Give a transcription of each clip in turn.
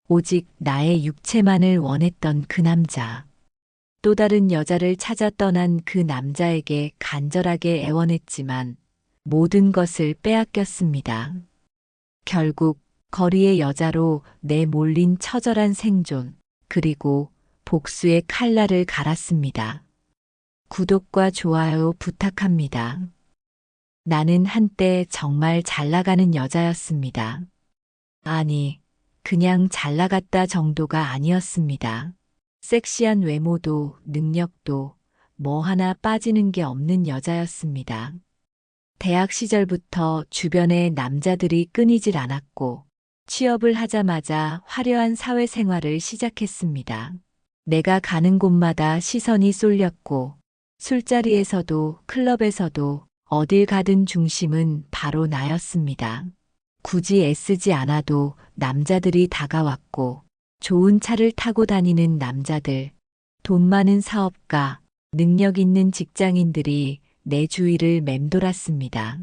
오직 나의 육체만을 원했던 그 남자. 또 다른 여자를 찾아 떠난 그 남자에게 간절하게 애원했지만 모든 것을 빼앗겼습니다. 결국 거리의 여자로 내몰린 처절한 생존, 그리고 복수의 칼날을 갈았습니다. 구독과 좋아요 부탁합니다. 나는 한때 정말 잘 나가는 여자였습니다. 아니, 그냥 잘 나갔다 정도가 아니었습니다. 섹시한 외모도 능력도 뭐 하나 빠지는 게 없는 여자였습니다. 대학 시절부터 주변에 남자들이 끊이질 않았고 취업을 하자마자 화려한 사회생활을 시작했습니다. 내가 가는 곳마다 시선이 쏠렸고 술자리에서도 클럽에서도 어딜 가든 중심은 바로 나였습니다. 굳이 애쓰지 않아도 남자들이 다가왔고 좋은 차를 타고 다니는 남자들, 돈 많은 사업가, 능력 있는 직장인들이 내 주위를 맴돌았습니다.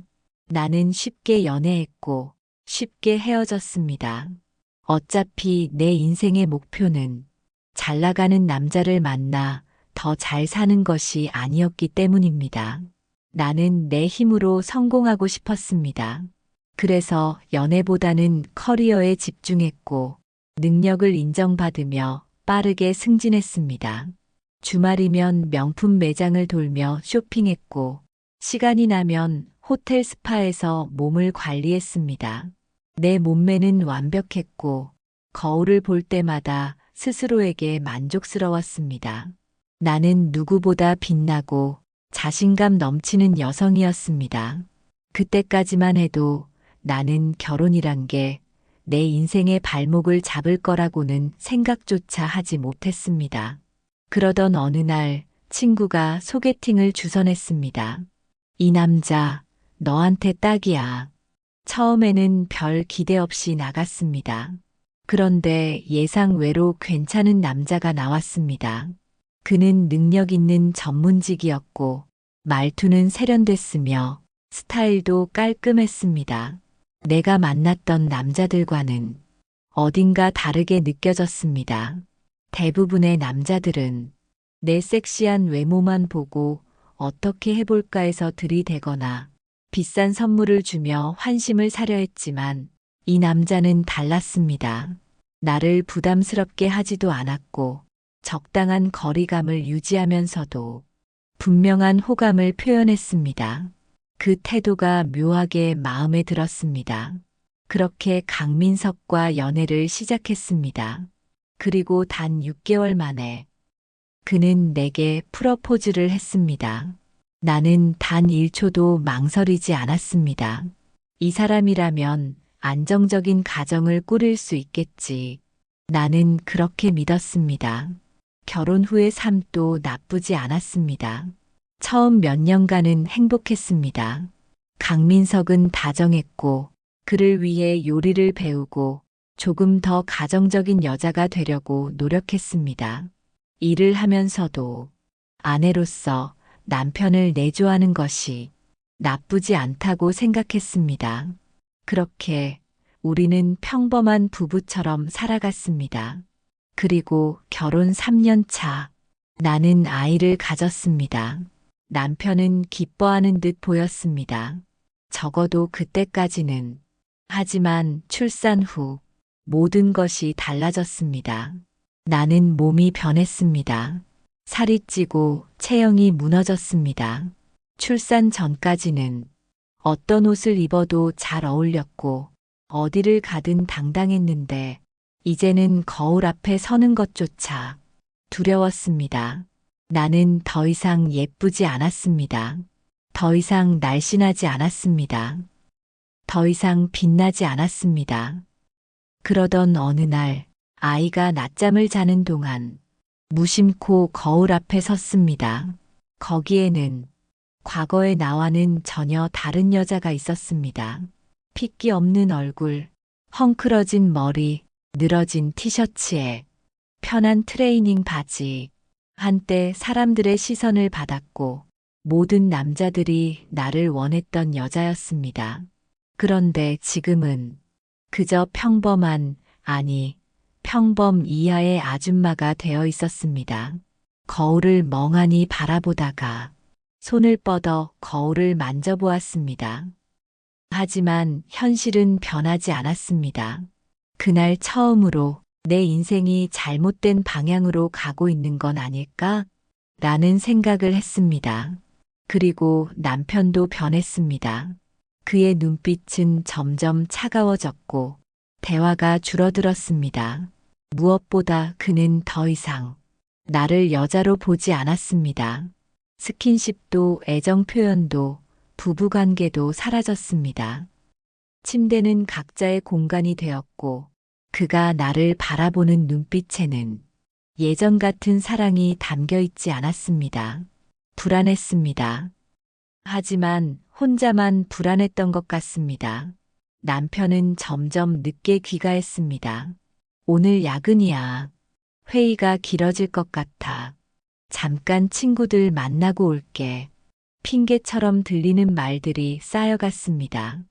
나는 쉽게 연애했고 쉽게 헤어졌습니다. 어차피 내 인생의 목표는 잘 나가는 남자를 만나 더 잘 사는 것이 아니었기 때문입니다. 나는 내 힘으로 성공하고 싶었습니다. 그래서 연애보다는 커리어에 집중했고 능력을 인정받으며 빠르게 승진했습니다. 주말이면 명품 매장을 돌며 쇼핑했고 시간이 나면 호텔 스파에서 몸을 관리했습니다. 내 몸매는 완벽했고 거울을 볼 때마다 스스로에게 만족스러웠습니다. 나는 누구보다 빛나고 자신감 넘치는 여성이었습니다. 그때까지만 해도 나는 결혼이란 게 내 인생의 발목을 잡을 거라고는 생각조차 하지 못했습니다. 그러던 어느 날 친구가 소개팅을 주선했습니다. 이 남자, 너한테 딱이야. 처음에는 별 기대 없이 나갔습니다. 그런데 예상외로 괜찮은 남자가 나왔습니다. 그는 능력 있는 전문직이었고 말투는 세련됐으며 스타일도 깔끔했습니다. 내가 만났던 남자들과는 어딘가 다르게 느껴졌습니다. 대부분의 남자들은 내 섹시한 외모만 보고 어떻게 해볼까 해서 들이대거나 비싼 선물을 주며 환심을 사려 했지만 이 남자는 달랐습니다. 나를 부담스럽게 하지도 않았고 적당한 거리감을 유지하면서도 분명한 호감을 표현했습니다. 그 태도가 묘하게 마음에 들었습니다. 그렇게 강민석과 연애를 시작했습니다. 그리고 단 6개월 만에 그는 내게 프러포즈를 했습니다. 나는 단 1초도 망설이지 않았습니다. 이 사람이라면 안정적인 가정을 꾸릴 수 있겠지. 나는 그렇게 믿었습니다. 결혼 후의 삶도 나쁘지 않았습니다. 처음 몇 년간은 행복했습니다. 강민석은 다정했고 그를 위해 요리를 배우고 조금 더 가정적인 여자가 되려고 노력했습니다. 일을 하면서도 아내로서 남편을 내조하는 것이 나쁘지 않다고 생각했습니다. 그렇게 우리는 평범한 부부처럼 살아갔습니다. 그리고 결혼 3년 차, 나는 아이를 가졌습니다. 남편은 기뻐하는 듯 보였습니다. 적어도 그때까지는. 하지만 출산 후 모든 것이 달라졌습니다. 나는 몸이 변했습니다. 살이 찌고 체형이 무너졌습니다. 출산 전까지는 어떤 옷을 입어도 잘 어울렸고 어디를 가든 당당했는데 이제는 거울 앞에 서는 것조차 두려웠습니다. 나는 더 이상 예쁘지 않았습니다. 더 이상 날씬하지 않았습니다. 더 이상 빛나지 않았습니다. 그러던 어느 날 아이가 낮잠을 자는 동안 무심코 거울 앞에 섰습니다. 거기에는 과거의 나와는 전혀 다른 여자가 있었습니다. 핏기 없는 얼굴, 헝클어진 머리, 늘어진 티셔츠에 편한 트레이닝 바지. 한때 사람들의 시선을 받았고 모든 남자들이 나를 원했던 여자였습니다. 그런데 지금은 그저 평범한, 아니, 평범 이하의 아줌마가 되어 있었습니다. 거울을 멍하니 바라보다가 손을 뻗어 거울을 만져보았습니다. 하지만 현실은 변하지 않았습니다. 그날 처음으로 내 인생이 잘못된 방향으로 가고 있는 건 아닐까? 라는 생각을 했습니다. 그리고 남편도 변했습니다. 그의 눈빛은 점점 차가워졌고 대화가 줄어들었습니다. 무엇보다 그는 더 이상 나를 여자로 보지 않았습니다. 스킨십도 애정 표현도 부부관계도 사라졌습니다. 침대는 각자의 공간이 되었고 그가 나를 바라보는 눈빛에는 예전 같은 사랑이 담겨 있지 않았습니다. 불안했습니다. 하지만 혼자만 불안했던 것 같습니다. 남편은 점점 늦게 귀가했습니다. 오늘 야근이야. 회의가 길어질 것 같아. 잠깐 친구들 만나고 올게. 핑계처럼 들리는 말들이 쌓여갔습니다.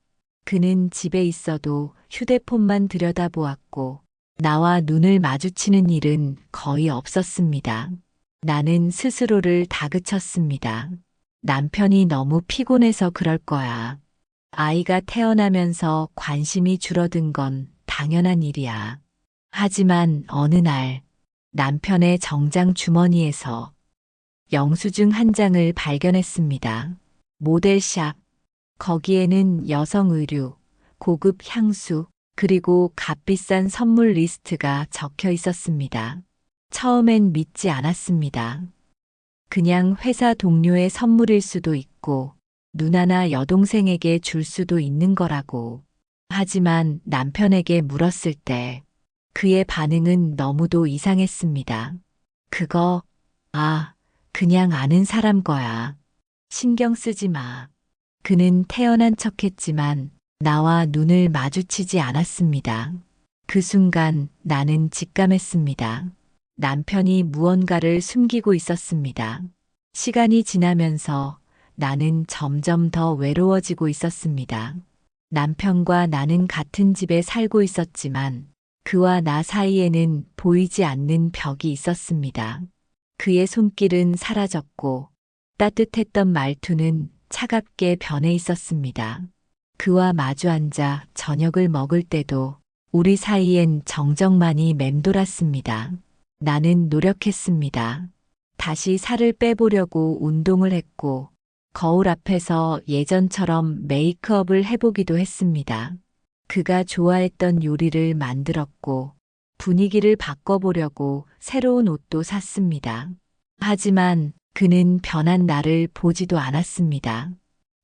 그는 집에 있어도 휴대폰만 들여다보았고 나와 눈을 마주치는 일은 거의 없었습니다. 나는 스스로를 다그쳤습니다. 남편이 너무 피곤해서 그럴 거야. 아이가 태어나면서 관심이 줄어든 건 당연한 일이야. 하지만 어느 날 남편의 정장 주머니에서 영수증 한 장을 발견했습니다. 모델샵. 거기에는 여성 의류, 고급 향수, 그리고 값비싼 선물 리스트가 적혀 있었습니다. 처음엔 믿지 않았습니다. 그냥 회사 동료의 선물일 수도 있고 누나나 여동생에게 줄 수도 있는 거라고. 하지만 남편에게 물었을 때 그의 반응은 너무도 이상했습니다. 그거, 그냥 아는 사람 거야. 신경 쓰지 마. 그는 태연한 척했지만 나와 눈을 마주치지 않았습니다. 그 순간 나는 직감했습니다. 남편이 무언가를 숨기고 있었습니다. 시간이 지나면서 나는 점점 더 외로워지고 있었습니다. 남편과 나는 같은 집에 살고 있었지만 그와 나 사이에는 보이지 않는 벽이 있었습니다. 그의 손길은 사라졌고 따뜻했던 말투는 차갑게 변해 있었습니다. 그와 마주 앉아 저녁을 먹을 때도 우리 사이엔 정적만이 맴돌았습니다. 나는 노력했습니다. 다시 살을 빼보려고 운동을 했고 거울 앞에서 예전처럼 메이크업을 해보기도 했습니다. 그가 좋아했던 요리를 만들었고 분위기를 바꿔보려고 새로운 옷도 샀습니다. 하지만 그는 변한 나를 보지도 않았습니다.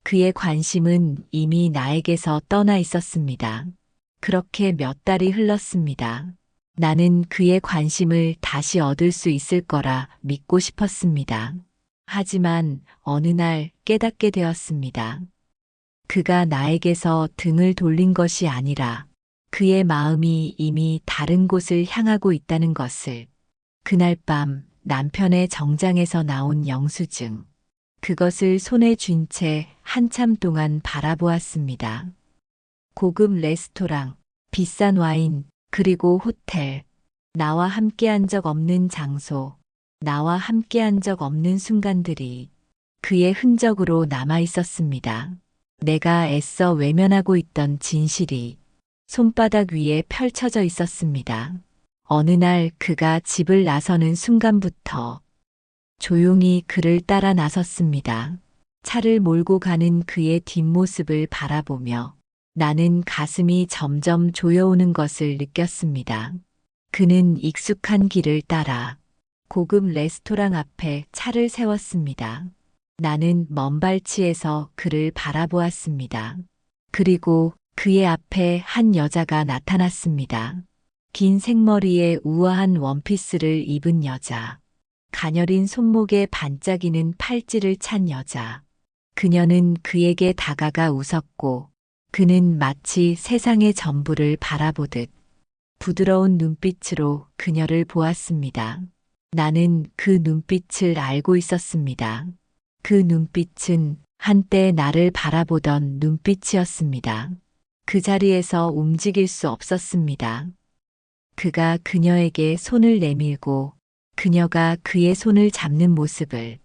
그의 관심은 이미 나에게서 떠나 있었습니다. 그렇게 몇 달이 흘렀습니다. 나는 그의 관심을 다시 얻을 수 있을 거라 믿고 싶었습니다. 하지만 어느 날 깨닫게 되었습니다. 그가 나에게서 등을 돌린 것이 아니라 그의 마음이 이미 다른 곳을 향하고 있다는 것을. 그날 밤 남편의 정장에서 나온 영수증. 그것을 손에 쥔 채 한참 동안 바라보았습니다. 고급 레스토랑, 비싼 와인, 그리고 호텔. 나와 함께한 적 없는 장소, 나와 함께한 적 없는 순간들이 그의 흔적으로 남아 있었습니다. 내가 애써 외면하고 있던 진실이 손바닥 위에 펼쳐져 있었습니다. 어느 날 그가 집을 나서는 순간부터 조용히 그를 따라 나섰습니다. 차를 몰고 가는 그의 뒷모습을 바라보며 나는 가슴이 점점 조여오는 것을 느꼈습니다. 그는 익숙한 길을 따라 고급 레스토랑 앞에 차를 세웠습니다. 나는 먼 발치에서 그를 바라보았습니다. 그리고 그의 앞에 한 여자가 나타났습니다. 긴 생머리에 우아한 원피스를 입은 여자. 가녀린 손목에 반짝이는 팔찌를 찬 여자. 그녀는 그에게 다가가 웃었고 그는 마치 세상의 전부를 바라보듯 부드러운 눈빛으로 그녀를 보았습니다. 나는 그 눈빛을 알고 있었습니다. 그 눈빛은 한때 나를 바라보던 눈빛이었습니다. 그 자리에서 움직일 수 없었습니다. 그가 그녀에게 손을 내밀고 그녀가 그의 손을 잡는 모습을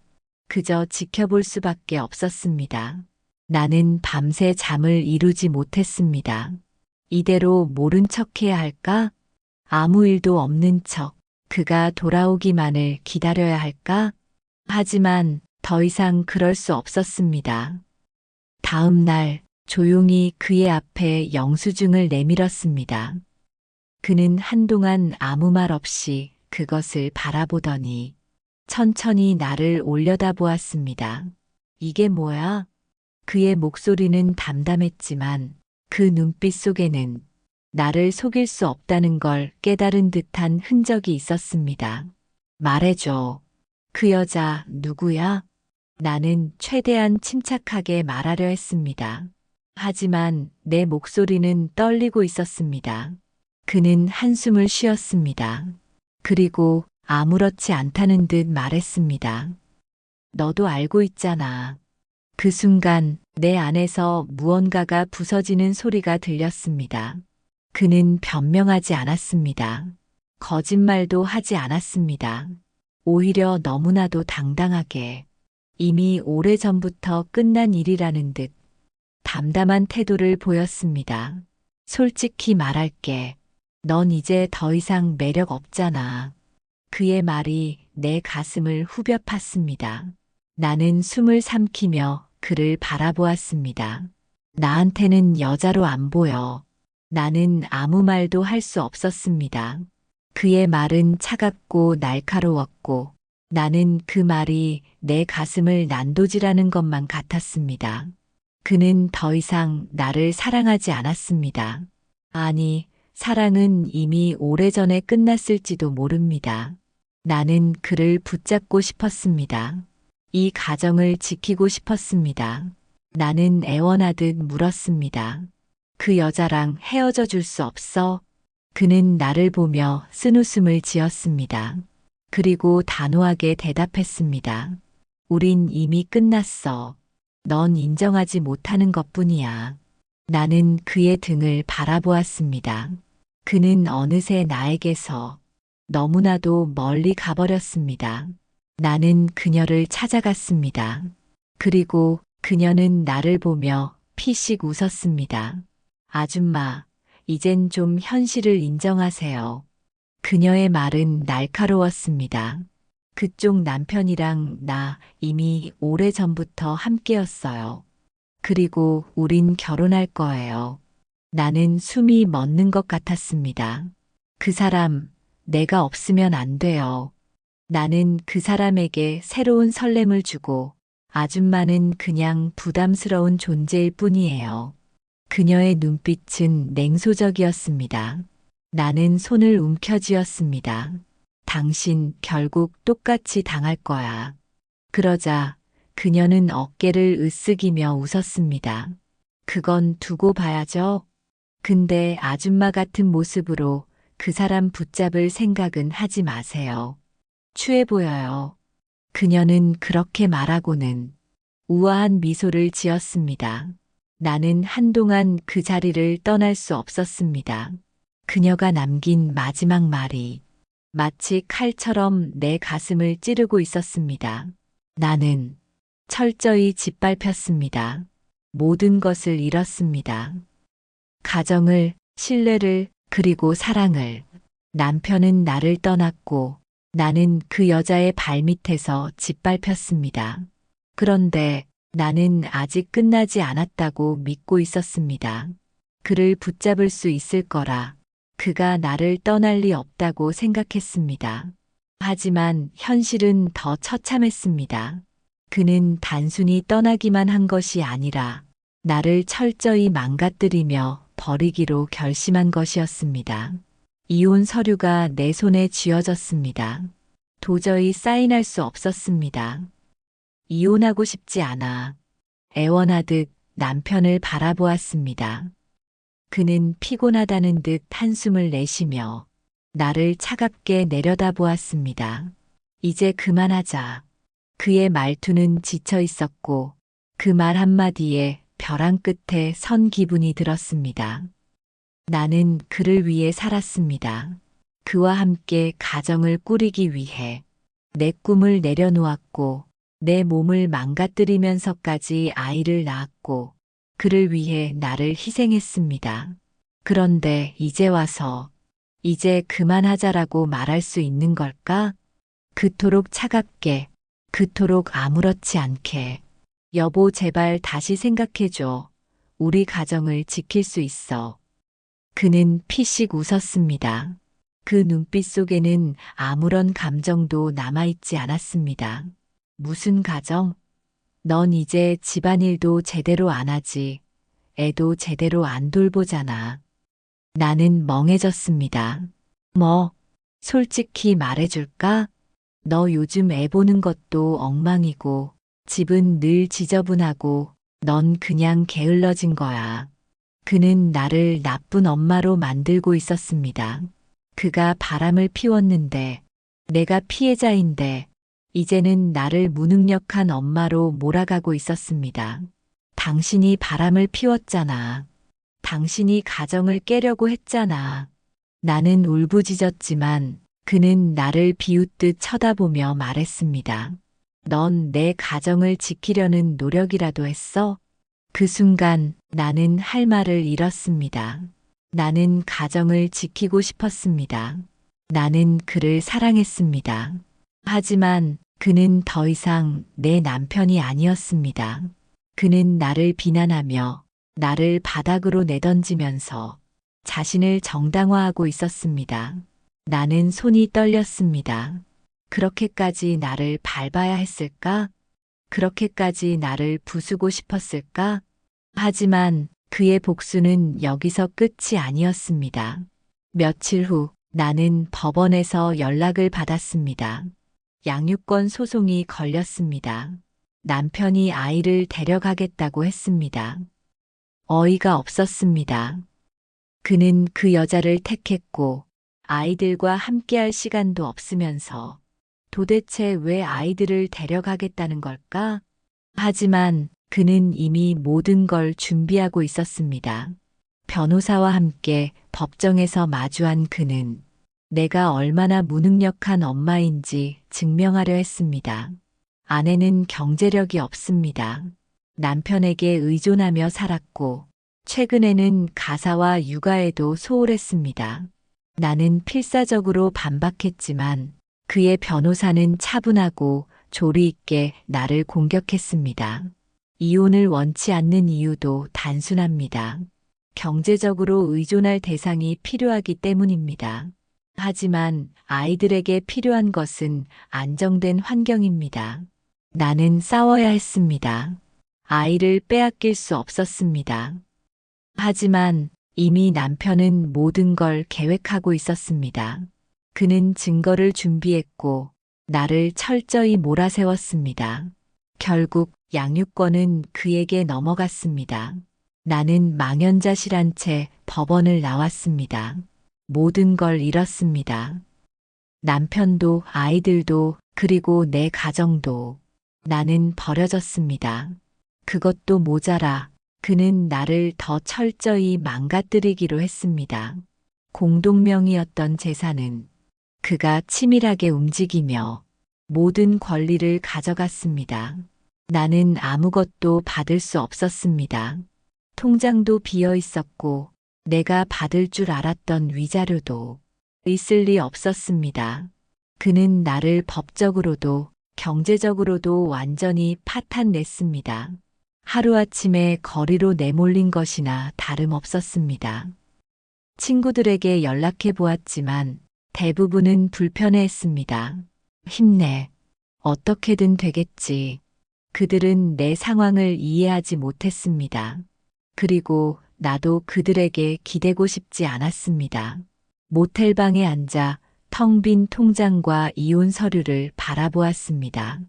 그저 지켜볼 수밖에 없었습니다. 나는 밤새 잠을 이루지 못했습니다. 이대로 모른 척해야 할까? 아무 일도 없는 척 그가 돌아오기만을 기다려야 할까? 하지만 더 이상 그럴 수 없었습니다. 다음 날 조용히 그의 앞에 영수증을 내밀었습니다. 그는 한동안 아무 말 없이 그것을 바라보더니 천천히 나를 올려다보았습니다. 이게 뭐야? 그의 목소리는 담담했지만 그 눈빛 속에는 나를 속일 수 없다는 걸 깨달은 듯한 흔적이 있었습니다. 말해줘. 그 여자 누구야? 나는 최대한 침착하게 말하려 했습니다. 하지만 내 목소리는 떨리고 있었습니다. 그는 한숨을 쉬었습니다. 그리고 아무렇지 않다는 듯 말했습니다. 너도 알고 있잖아. 그 순간 내 안에서 무언가가 부서지는 소리가 들렸습니다. 그는 변명하지 않았습니다. 거짓말도 하지 않았습니다. 오히려 너무나도 당당하게 이미 오래전부터 끝난 일이라는 듯 담담한 태도를 보였습니다. 솔직히 말할게. 넌 이제 더 이상 매력 없잖아. 그의 말이 내 가슴을 후벼 팠습니다. 나는 숨을 삼키며 그를 바라보았습니다. 나한테는 여자로 안 보여. 나는 아무 말도 할 수 없었습니다. 그의 말은 차갑고 날카로웠고 나는 그 말이 내 가슴을 난도질하는 것만 같았습니다. 그는 더 이상 나를 사랑하지 않았습니다. 아니, 사랑은 이미 오래전에 끝났을지도 모릅니다. 나는 그를 붙잡고 싶었습니다. 이 가정을 지키고 싶었습니다. 나는 애원하듯 물었습니다. 그 여자랑 헤어져 줄 수 없어? 그는 나를 보며 쓴웃음을 지었습니다. 그리고 단호하게 대답했습니다. 우린 이미 끝났어. 넌 인정하지 못하는 것뿐이야. 나는 그의 등을 바라보았습니다. 그는 어느새 나에게서 너무나도 멀리 가버렸습니다. 나는 그녀를 찾아갔습니다. 그리고 그녀는 나를 보며 피식 웃었습니다. 아줌마, 이젠 좀 현실을 인정하세요. 그녀의 말은 날카로웠습니다. 그쪽 남편이랑 나 이미 오래전부터 함께였어요. 그리고 우린 결혼할 거예요. 나는 숨이 멎는 것 같았습니다. 그 사람, 내가 없으면 안 돼요. 나는 그 사람에게 새로운 설렘을 주고 아줌마는 그냥 부담스러운 존재일 뿐이에요. 그녀의 눈빛은 냉소적이었습니다. 나는 손을 움켜쥐었습니다. 당신 결국 똑같이 당할 거야. 그러자 그녀는 어깨를 으쓱이며 웃었습니다. 그건 두고 봐야죠. 근데 아줌마 같은 모습으로 그 사람 붙잡을 생각은 하지 마세요. 추해 보여요. 그녀는 그렇게 말하고는 우아한 미소를 지었습니다. 나는 한동안 그 자리를 떠날 수 없었습니다. 그녀가 남긴 마지막 말이 마치 칼처럼 내 가슴을 찌르고 있었습니다. 나는 철저히 짓밟혔습니다. 모든 것을 잃었습니다. 가정을, 신뢰를, 그리고 사랑을. 남편은 나를 떠났고 나는 그 여자의 발밑에서 짓밟혔습니다. 그런데 나는 아직 끝나지 않았다고 믿고 있었습니다. 그를 붙잡을 수 있을 거라. 그가 나를 떠날 리 없다고 생각했습니다. 하지만 현실은 더 처참했습니다. 그는 단순히 떠나기만 한 것이 아니라 나를 철저히 망가뜨리며 버리기로 결심한 것이었습니다. 이혼 서류가 내 손에 쥐어졌습니다. 도저히 사인할 수 없었습니다. 이혼하고 싶지 않아. 애원하듯 남편을 바라보았습니다. 그는 피곤하다는 듯 한숨을 내쉬며 나를 차갑게 내려다보았습니다. 이제 그만하자. 그의 말투는 지쳐 있었고 그 말 한마디에 벼랑 끝에 선 기분이 들었습니다. 나는 그를 위해 살았습니다. 그와 함께 가정을 꾸리기 위해 내 꿈을 내려놓았고 내 몸을 망가뜨리면서까지 아이를 낳았고 그를 위해 나를 희생했습니다. 그런데 이제 와서 이제 그만하자라고 말할 수 있는 걸까? 그토록 차갑게, 그토록 아무렇지 않게. 여보, 제발 다시 생각해줘. 우리 가정을 지킬 수 있어. 그는 피식 웃었습니다. 그 눈빛 속에는 아무런 감정도 남아있지 않았습니다. 무슨 가정? 넌 이제 집안일도 제대로 안 하지. 애도 제대로 안 돌보잖아. 나는 멍해졌습니다. 뭐, 솔직히 말해줄까? 너 요즘 애 보는 것도 엉망이고, 집은 늘 지저분하고, 넌 그냥 게을러진 거야. 그는 나를 나쁜 엄마로 만들고 있었습니다. 그가 바람을 피웠는데, 내가 피해자인데, 이제는 나를 무능력한 엄마로 몰아가고 있었습니다. 당신이 바람을 피웠잖아. 당신이 가정을 깨려고 했잖아. 나는 울부짖었지만 그는 나를 비웃듯 쳐다보며 말했습니다. 넌 내 가정을 지키려는 노력이라도 했어? 그 순간 나는 할 말을 잃었습니다. 나는 가정을 지키고 싶었습니다. 나는 그를 사랑했습니다. 하지만 그는 더 이상 내 남편이 아니었습니다. 그는 나를 비난하며 나를 바닥으로 내던지면서 자신을 정당화하고 있었습니다. 나는 손이 떨렸습니다. 그렇게까지 나를 밟아야 했을까? 그렇게까지 나를 부수고 싶었을까? 하지만 그의 복수는 여기서 끝이 아니었습니다. 며칠 후 나는 법원에서 연락을 받았습니다. 양육권 소송이 걸렸습니다. 남편이 아이를 데려가겠다고 했습니다. 어이가 없었습니다. 그는 그 여자를 택했고 아이들과 함께할 시간도 없으면서 도대체 왜 아이들을 데려가겠다는 걸까? 하지만 그는 이미 모든 걸 준비하고 있었습니다. 변호사와 함께 법정에서 마주한 그는 내가 얼마나 무능력한 엄마인지 증명하려 했습니다. 아내는 경제력이 없습니다. 남편에게 의존하며 살았고 최근에는 가사와 육아에도 소홀했습니다. 나는 필사적으로 반박했지만 그의 변호사는 차분하고 조리 있게 나를 공격했습니다. 이혼을 원치 않는 이유도 단순합니다. 경제적으로 의존할 대상이 필요하기 때문입니다. 하지만 아이들에게 필요한 것은 안정된 환경입니다. 나는 싸워야 했습니다. 아이를 빼앗길 수 없었습니다. 하지만 이미 남편은 모든 걸 계획하고 있었습니다. 그는 증거를 준비했고 나를 철저히 몰아세웠습니다. 결국 양육권은 그에게 넘어갔습니다. 나는 망연자실한 채 법원을 나왔습니다. 모든 걸 잃었습니다. 남편도 아이들도 그리고 내 가정도. 나는 버려졌습니다. 그것도 모자라 그는 나를 더 철저히 망가뜨리기로 했습니다. 공동명의였던 재산은 그가 치밀하게 움직이며 모든 권리를 가져갔습니다. 나는 아무것도 받을 수 없었습니다. 통장도 비어 있었고 내가 받을 줄 알았던 위자료도 있을 리 없었습니다. 그는 나를 법적으로도 경제적으로도 완전히 파탄냈습니다. 하루아침에 거리로 내몰린 것이나 다름없었습니다. 친구들에게 연락해 보았지만 대부분은 불편해했습니다. 힘내. 어떻게든 되겠지. 그들은 내 상황을 이해하지 못했습니다. 그리고 나도 그들에게 기대고 싶지 않았습니다. 모텔방에 앉아 텅 빈 통장과 이혼 서류를 바라보았습니다.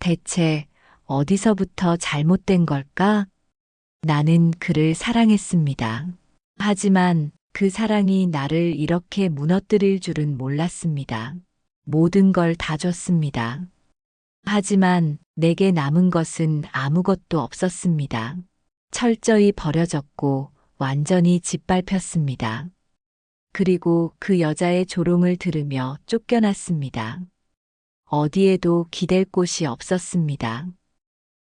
대체 어디서부터 잘못된 걸까? 나는 그를 사랑했습니다. 하지만 그 사랑이 나를 이렇게 무너뜨릴 줄은 몰랐습니다. 모든 걸 다 줬습니다. 하지만 내게 남은 것은 아무것도 없었습니다. 철저히 버려졌고 완전히 짓밟혔습니다. 그리고 그 여자의 조롱을 들으며 쫓겨났습니다. 어디에도 기댈 곳이 없었습니다.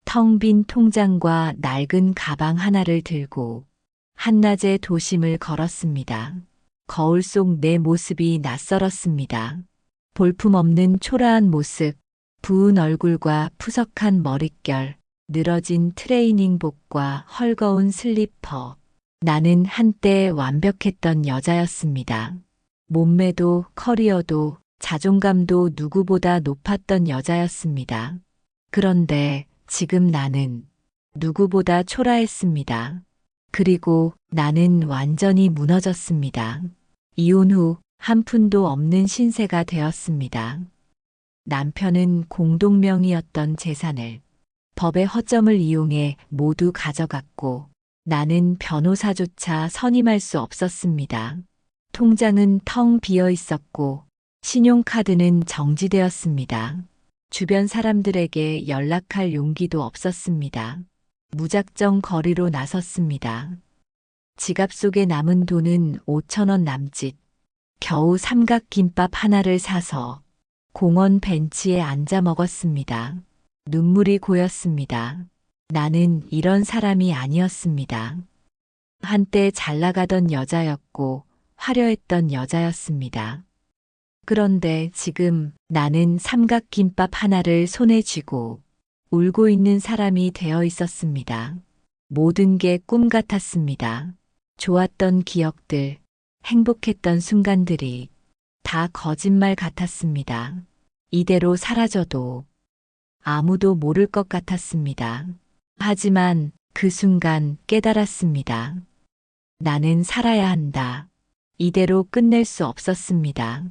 텅 빈 통장과 낡은 가방 하나를 들고 한낮에 도심을 걸었습니다. 거울 속 내 모습이 낯설었습니다. 볼품없는 초라한 모습, 부은 얼굴과 푸석한 머릿결, 늘어진 트레이닝복과 헐거운 슬리퍼. 나는 한때 완벽했던 여자였습니다. 몸매도 커리어도 자존감도 누구보다 높았던 여자였습니다. 그런데 지금 나는 누구보다 초라했습니다. 그리고 나는 완전히 무너졌습니다. 이혼 후 한 푼도 없는 신세가 되었습니다. 남편은 공동명의였던 재산을 법의 허점을 이용해 모두 가져갔고 나는 변호사조차 선임할 수 없었습니다. 통장은 텅 비어 있었고 신용카드는 정지되었습니다. 주변 사람들에게 연락할 용기도 없었습니다. 무작정 거리로 나섰습니다. 지갑 속에 남은 돈은 5,000원 남짓. 겨우 삼각김밥 하나를 사서 공원 벤치에 앉아 먹었습니다. 눈물이 고였습니다. 나는 이런 사람이 아니었습니다. 한때 잘 나가던 여자였고 화려했던 여자였습니다. 그런데 지금 나는 삼각김밥 하나를 손에 쥐고 울고 있는 사람이 되어 있었습니다. 모든 게 꿈 같았습니다. 좋았던 기억들, 행복했던 순간들이 다 거짓말 같았습니다. 이대로 사라져도 아무도 모를 것 같았습니다. 하지만 그 순간 깨달았습니다. 나는 살아야 한다. 이대로 끝낼 수 없었습니다.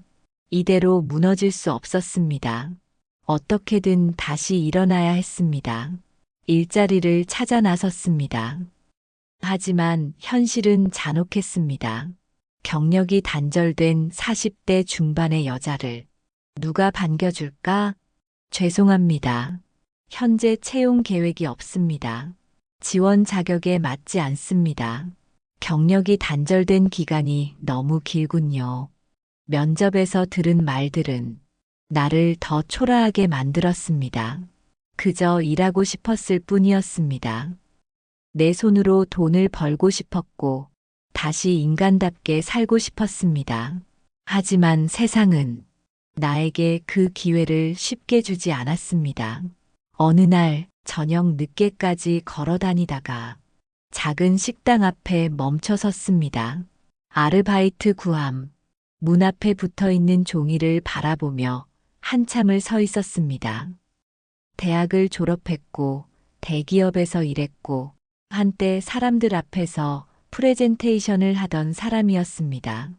이대로 무너질 수 없었습니다. 어떻게든 다시 일어나야 했습니다. 일자리를 찾아 나섰습니다. 하지만 현실은 잔혹했습니다. 경력이 단절된 40대 중반의 여자를 누가 반겨줄까? 죄송합니다. 현재 채용 계획이 없습니다. 지원 자격에 맞지 않습니다. 경력이 단절된 기간이 너무 길군요. 면접에서 들은 말들은 나를 더 초라하게 만들었습니다. 그저 일하고 싶었을 뿐이었습니다. 내 손으로 돈을 벌고 싶었고 다시 인간답게 살고 싶었습니다. 하지만 세상은 나에게 그 기회를 쉽게 주지 않았습니다. 어느 날 저녁 늦게까지 걸어 다니다가 작은 식당 앞에 멈춰 섰습니다. 아르바이트 구함. 문 앞에 붙어 있는 종이를 바라보며 한참을 서 있었습니다. 대학을 졸업했고 대기업에서 일했고 한때 사람들 앞에서 프레젠테이션을 하던 사람이었습니다.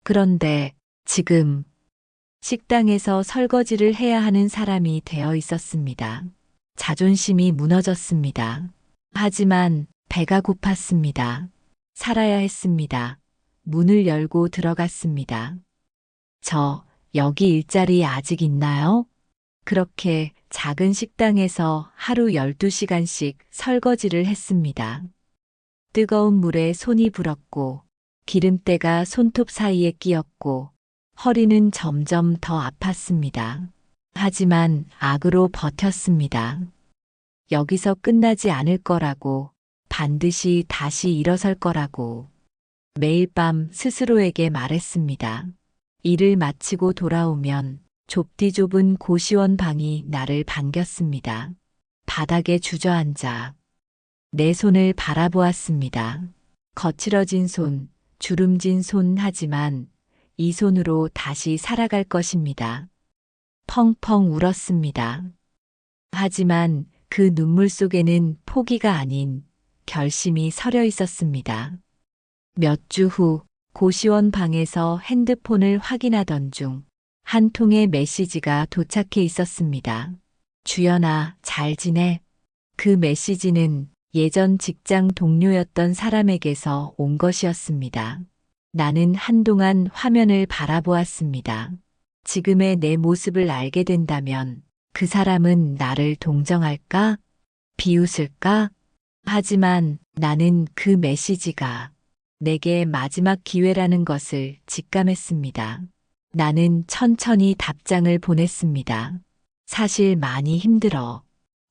그런데 지금 식당에서 설거지를 해야 하는 사람이 되어 있었습니다. 자존심이 무너졌습니다. 하지만 배가 고팠습니다. 살아야 했습니다. 문을 열고 들어갔습니다. 여기 일자리 아직 있나요? 그렇게 작은 식당에서 하루 12시간씩 설거지를 했습니다. 뜨거운 물에 손이 불었고 기름때가 손톱 사이에 끼었고 허리는 점점 더 아팠습니다. 하지만 악으로 버텼습니다. 여기서 끝나지 않을 거라고, 반드시 다시 일어설 거라고 매일 밤 스스로에게 말했습니다. 일을 마치고 돌아오면 좁디 좁은 고시원 방이 나를 반겼습니다. 바닥에 주저앉아 내 손을 바라보았습니다. 거칠어진 손, 주름진 손 하지만 이 손으로 다시 살아갈 것입니다. 펑펑 울었습니다. 하지만 그 눈물 속에는 포기가 아닌 결심이 서려 있었습니다. 몇 주 후 고시원 방에서 핸드폰을 확인하던 중 한 통의 메시지가 도착해 있었습니다. 주연아, 잘 지내? 그 메시지는 예전 직장 동료였던 사람에게서 온 것이었습니다. 나는 한동안 화면을 바라보았습니다. 지금의 내 모습을 알게 된다면 그 사람은 나를 동정할까? 비웃을까? 하지만 나는 그 메시지가 내게 마지막 기회라는 것을 직감했습니다. 나는 천천히 답장을 보냈습니다. 사실 많이 힘들어.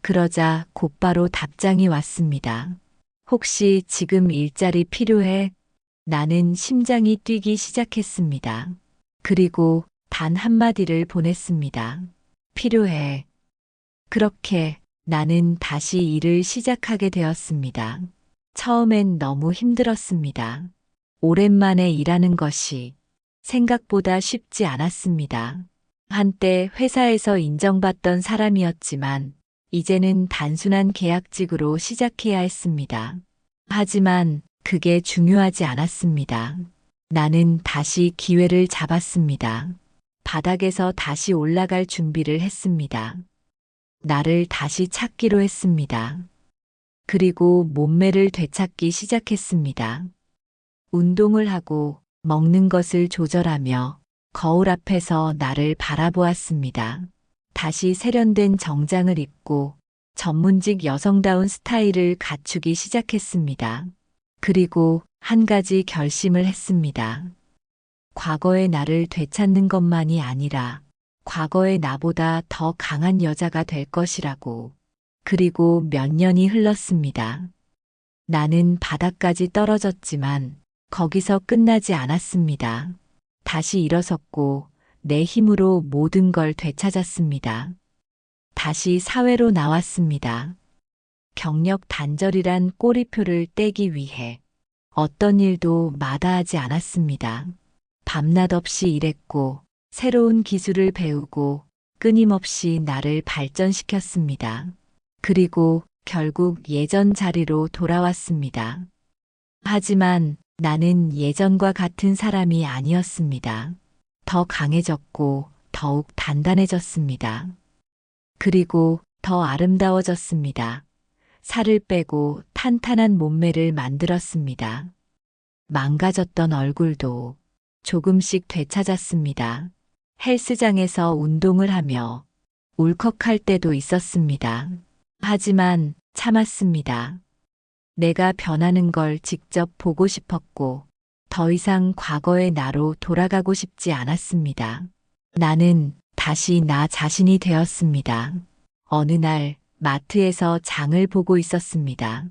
그러자 곧바로 답장이 왔습니다. 혹시 지금 일자리 필요해? 나는 심장이 뛰기 시작했습니다. 그리고 단 한마디를 보냈습니다. 필요해. 그렇게 나는 다시 일을 시작하게 되었습니다. 처음엔 너무 힘들었습니다. 오랜만에 일하는 것이 생각보다 쉽지 않았습니다. 한때 회사에서 인정받던 사람이었지만 이제는 단순한 계약직으로 시작해야 했습니다. 하지만 그게 중요하지 않았습니다. 나는 다시 기회를 잡았습니다. 바닥에서 다시 올라갈 준비를 했습니다. 나를 다시 찾기로 했습니다. 그리고 몸매를 되찾기 시작했습니다. 운동을 하고 먹는 것을 조절하며 거울 앞에서 나를 바라보았습니다. 다시 세련된 정장을 입고 전문직 여성다운 스타일을 갖추기 시작했습니다. 그리고 한 가지 결심을 했습니다. 과거의 나를 되찾는 것만이 아니라 과거의 나보다 더 강한 여자가 될 것이라고. 그리고 몇 년이 흘렀습니다. 나는 바닥까지 떨어졌지만 거기서 끝나지 않았습니다. 다시 일어섰고 내 힘으로 모든 걸 되찾았습니다. 다시 사회로 나왔습니다. 경력 단절이란 꼬리표를 떼기 위해 어떤 일도 마다하지 않았습니다. 밤낮 없이 일했고 새로운 기술을 배우고 끊임없이 나를 발전시켰습니다. 그리고 결국 예전 자리로 돌아왔습니다. 하지만 나는 예전과 같은 사람이 아니었습니다. 더 강해졌고 더욱 단단해졌습니다. 그리고 더 아름다워졌습니다. 살을 빼고 탄탄한 몸매를 만들었습니다. 망가졌던 얼굴도 조금씩 되찾았습니다. 헬스장에서 운동을 하며 울컥할 때도 있었습니다. 하지만 참았습니다. 내가 변하는 걸 직접 보고 싶었고 더 이상 과거의 나로 돌아가고 싶지 않았습니다. 나는 다시 나 자신이 되었습니다. 어느 날 마트에서 장을 보고 있었습니다.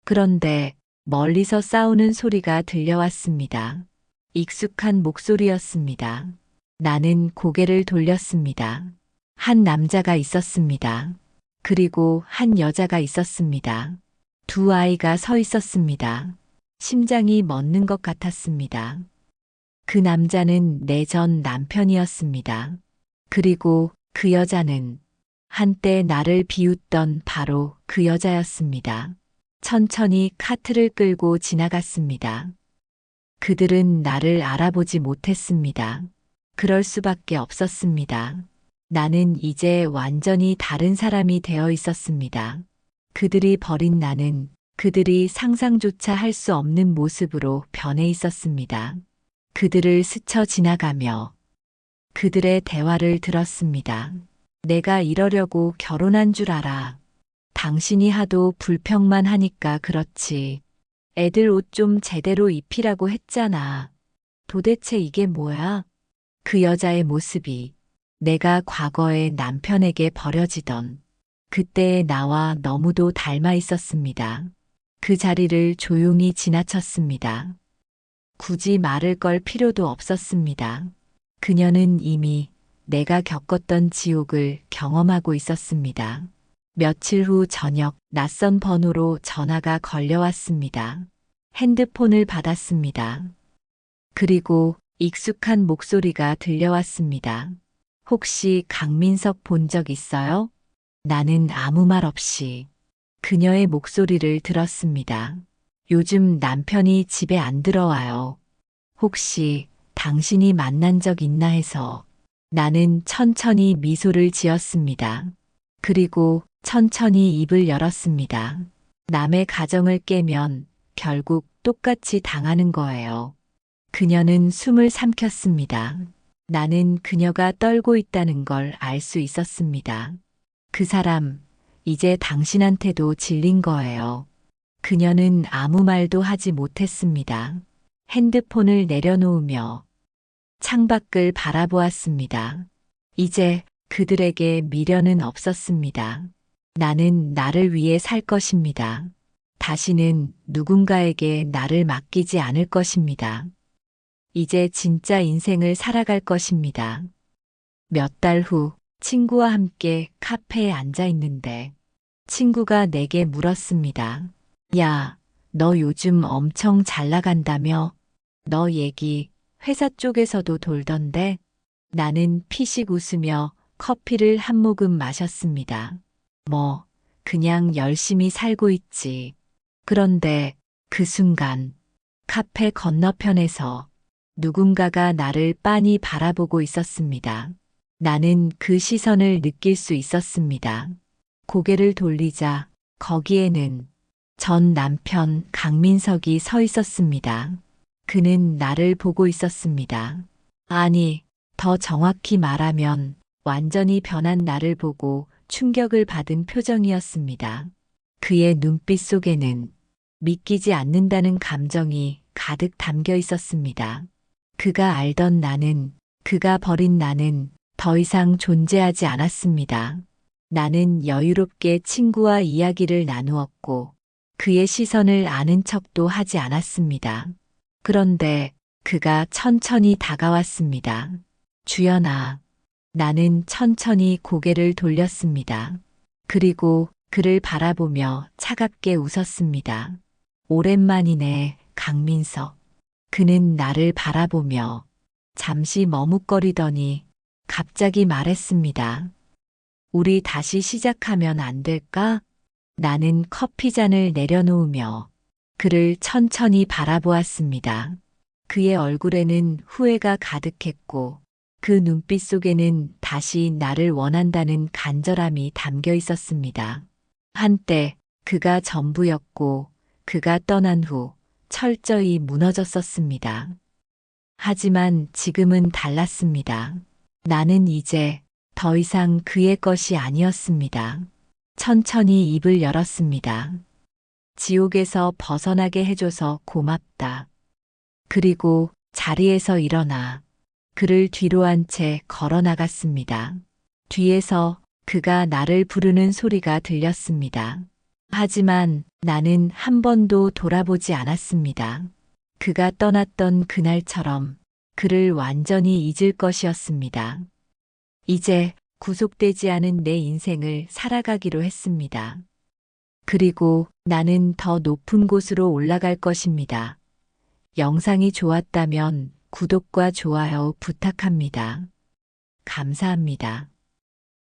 그런데 멀리서 싸우는 소리가 들려왔습니다. 익숙한 목소리였습니다. 나는 고개를 돌렸습니다. 한 남자가 있었습니다. 그리고 한 여자가 있었습니다. 두 아이가 서 있었습니다. 심장이 멎는 것 같았습니다. 그 남자는 내 전 남편이었습니다. 그리고 그 여자는 한때 나를 비웃던 바로 그 여자였습니다. 천천히 카트를 끌고 지나갔습니다. 그들은 나를 알아보지 못했습니다. 그럴 수밖에 없었습니다. 나는 이제 완전히 다른 사람이 되어 있었습니다. 그들이 버린 나는 그들이 상상조차 할 수 없는 모습으로 변해 있었습니다. 그들을 스쳐 지나가며 그들의 대화를 들었습니다. 내가 이러려고 결혼한 줄 알아. 당신이 하도 불평만 하니까 그렇지. 애들 옷 좀 제대로 입히라고 했잖아. 도대체 이게 뭐야? 그 여자의 모습이 내가 과거에 남편에게 버려지던 그때의 나와 너무도 닮아 있었습니다. 그 자리를 조용히 지나쳤습니다. 굳이 말을 걸 필요도 없었습니다. 그녀는 이미 내가 겪었던 지옥을 경험하고 있었습니다. 며칠 후 저녁 낯선 번호로 전화가 걸려왔습니다. 핸드폰을 받았습니다. 그리고 익숙한 목소리가 들려왔습니다. 혹시 강민석 본 적 있어요? 나는 아무 말 없이 그녀의 목소리를 들었습니다. 요즘 남편이 집에 안 들어와요. 혹시 당신이 만난 적 있나 해서. 나는 천천히 미소를 지었습니다. 그리고 천천히 입을 열었습니다. 남의 가정을 깨면 결국 똑같이 당하는 거예요. 그녀는 숨을 삼켰습니다. 나는 그녀가 떨고 있다는 걸 알 수 있었습니다. 그 사람, 이제 당신한테도 질린 거예요. 그녀는 아무 말도 하지 못했습니다. 핸드폰을 내려놓으며 창밖을 바라보았습니다. 이제 그들에게 미련은 없었습니다. 나는 나를 위해 살 것입니다. 다시는 누군가에게 나를 맡기지 않을 것입니다. 이제 진짜 인생을 살아갈 것입니다. 몇 달 후 친구와 함께 카페에 앉아 있는데 친구가 내게 물었습니다. 야, 너 요즘 엄청 잘 나간다며? 너 얘기 회사 쪽에서도 돌던데? 나는 피식 웃으며 커피를 한 모금 마셨습니다. 뭐, 그냥 열심히 살고 있지. 그런데 그 순간 카페 건너편에서 누군가가 나를 빤히 바라보고 있었습니다. 나는 그 시선을 느낄 수 있었습니다. 고개를 돌리자 거기에는 전 남편 강민석이 서 있었습니다. 그는 나를 보고 있었습니다. 아니, 더 정확히 말하면 완전히 변한 나를 보고 충격을 받은 표정이었습니다. 그의 눈빛 속에는 믿기지 않는다는 감정이 가득 담겨 있었습니다. 그가 알던 나는, 그가 버린 나는 더 이상 존재하지 않았습니다. 나는 여유롭게 친구와 이야기를 나누었고 그의 시선을 아는 척도 하지 않았습니다. 그런데 그가 천천히 다가왔습니다. 주연아, 나는 천천히 고개를 돌렸습니다. 그리고 그를 바라보며 차갑게 웃었습니다. 오랜만이네, 강민석. 그는 나를 바라보며 잠시 머뭇거리더니 갑자기 말했습니다. 우리 다시 시작하면 안 될까? 나는 커피잔을 내려놓으며 그를 천천히 바라보았습니다. 그의 얼굴에는 후회가 가득했고 그 눈빛 속에는 다시 나를 원한다는 간절함이 담겨 있었습니다. 한때 그가 전부였고 그가 떠난 후 철저히 무너졌었습니다. 하지만 지금은 달랐습니다. 나는 이제 더 이상 그의 것이 아니었습니다. 천천히 입을 열었습니다. 지옥에서 벗어나게 해줘서 고맙다. 그리고 자리에서 일어나 그를 뒤로 한 채 걸어 나갔습니다. 뒤에서 그가 나를 부르는 소리가 들렸습니다. 하지만 나는 한 번도 돌아보지 않았습니다. 그가 떠났던 그날처럼 그를 완전히 잊을 것이었습니다. 이제 구속되지 않은 내 인생을 살아가기로 했습니다. 그리고 나는 더 높은 곳으로 올라갈 것입니다. 영상이 좋았다면 구독과 좋아요 부탁합니다. 감사합니다.